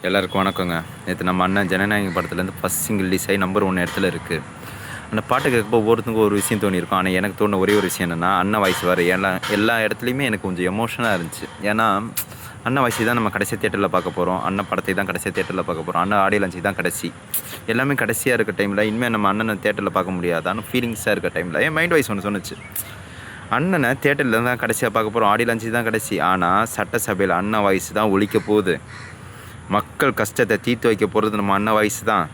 எல்லாருக்கும் வணக்கங்க. நேற்று நம்ம அண்ணன் ஜனநாயகம் படத்துலேருந்து ஃபஸ்ட் சிங்கிள் ரிலீஸ் ஆகி நம்பர் 1 இடத்துல இருக்குது. அந்த பாட்டு கேட்கும்போது ஒவ்வொருத்தருக்கும் ஒரு விஷயம் தோணியிருக்கும். ஆனால் எனக்கு தோணுன ஒரே ஒரு விஷயம் என்னென்னா, அண்ணன் வாய்ஸ் வேறு எல்லா இடத்துலையுமே எனக்கு கொஞ்சம் எமோஷனாக இருந்துச்சு. ஏன்னா அண்ணன் வாய்ஸ் தான் நம்ம கடைசி தியேட்டரில் பார்க்க போகிறோம். அண்ணன் படத்தை தான் கடைசி தியேட்டரில் பார்க்க போகிறோம். அண்ணன் ஆடியோ லான்ச் தான் கடைசி. எல்லாமே கடைசியாக இருக்க டைமில் இனிமேல் நம்ம அண்ணனை தியேட்டரில் பார்க்க முடியாதான்னு ஃபீலிங்ஸாக இருக்க டைமில் என் மைண்ட் வாய்ஸ் ஒன்று சொன்னுச்சு. அண்ணனை தியேட்டரில் தான் கடைசியாக பார்க்க போகிறோம். ஆடியோ லான்ச் தான் கடைசி. ஆனால் சட்டசபையில் அண்ணன் வாய்ஸ் தான் ஒலிக்க போகுது. மக்கள் கஷ்டத்தை தீர்த்து வைக்க போகிறது நம்ம அண்ணன் வாய்ஸ் தான்.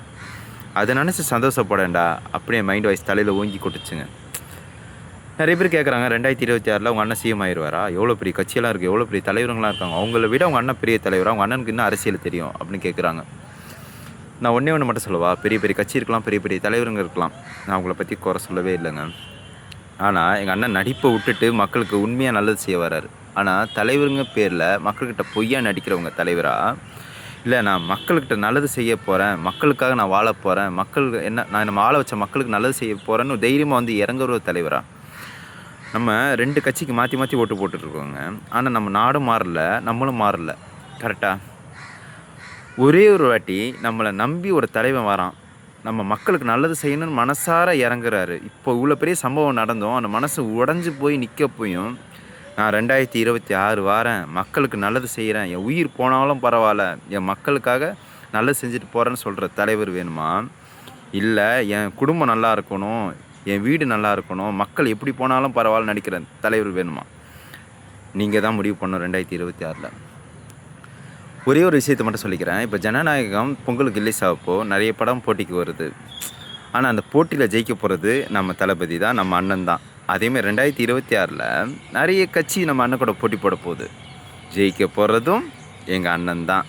அதை நினச்சி சந்தோஷப்படேன்டா அப்படியே மைண்ட் வாய்ஸ் தலையில் ஓங்கி கொட்டுச்சுங்க. நிறைய பேர் கேட்குறாங்க, 2026 உங்கள் அண்ணன் சிஎம் ஆயிடுவாரா? எவ்வளோ பெரிய கட்சியெல்லாம் இருக்குது, எவ்வளோ பெரிய தலைவர்களாக இருக்காங்க, அவங்கள விட அவங்க அண்ணன் பெரிய தலைவராக, அவங்க அண்ணனுக்கு இன்னும் அரசியல் தெரியும் அப்படின்னு கேட்குறாங்க. நான் ஒன்றே ஒன்று மட்டும் சொல்லவா, பெரிய பெரிய கட்சி இருக்கலாம், பெரிய பெரிய தலைவருங்க இருக்கலாம், நான் அவங்கள பற்றி குறை சொல்லவே இல்லைங்க. ஆனால் எங்கள் அண்ணன் நடிப்பை விட்டுட்டு மக்களுக்கு உண்மையாக நல்லது செய்ய வர்றாரு. ஆனால் தலைவருங்க பேரில் மக்கள்கிட்ட பொய்யா நடிக்கிறவங்க தலைவராக இல்லை, நான் மக்கள்கிட்ட நல்லது செய்ய போகிறேன், மக்களுக்காக நான் வாழ போகிறேன், நான் வாழ வச்ச மக்களுக்கு நல்லது செய்ய போகிறேன்னு தைரியமாக வந்து இறங்குற தலைவரா. நம்ம 2 கட்சிக்கு மாற்றி மாற்றி ஓட்டு போட்டுட்ருக்கோங்க. ஆனால் நம்ம நாடும் மாறல, நம்மளும் மாறல. கரெக்டாக ஒரே ஒரு வாட்டி நம்மளை நம்பி ஒரு தலைவன் வரான், நம்ம மக்களுக்கு நல்லது செய்யணும்னு மனசார இறங்குறாரு. இப்போ இவ்வளோ பெரிய சம்பவம் நடந்தோம், அந்த மனசு உடஞ்சி போய் நிற்க போயும் நான் 2026 வாரேன், மக்களுக்கு நல்லது செய்கிறேன், என் உயிர் போனாலும் பரவாயில்ல, என் மக்களுக்காக நல்லது செஞ்சுட்டு போகிறேன்னு சொல்கிற தலைவர் வேணுமா? இல்லை என் குடும்பம் நல்லா இருக்கணும், என் வீடு நல்லா இருக்கணும், மக்கள் எப்படி போனாலும் பரவாயில்ல நடிக்கிற தலைவர் வேணுமா? நீங்கள் தான் முடிவு பண்ணணும் 2026. ஒரே ஒரு விஷயத்தை மட்டும் சொல்லிக்கிறேன். இப்போ ஜனநாயகம் பொங்கலுக்கு ரிலீஸ் ஆகப்போ நிறைய படம் போட்டிக்கு வருது. ஆனால் அந்த போட்டியில் ஜெயிக்க போகிறது நம்ம தளபதி தான், நம்ம அண்ணன் தான். அதேமாதிரி 2026 நிறைய கட்சி நம்ம அண்ணன் கூட போட்டி போட போகுது. ஜெயிக்க போகிறதும் எங்கள் அண்ணன் தான்.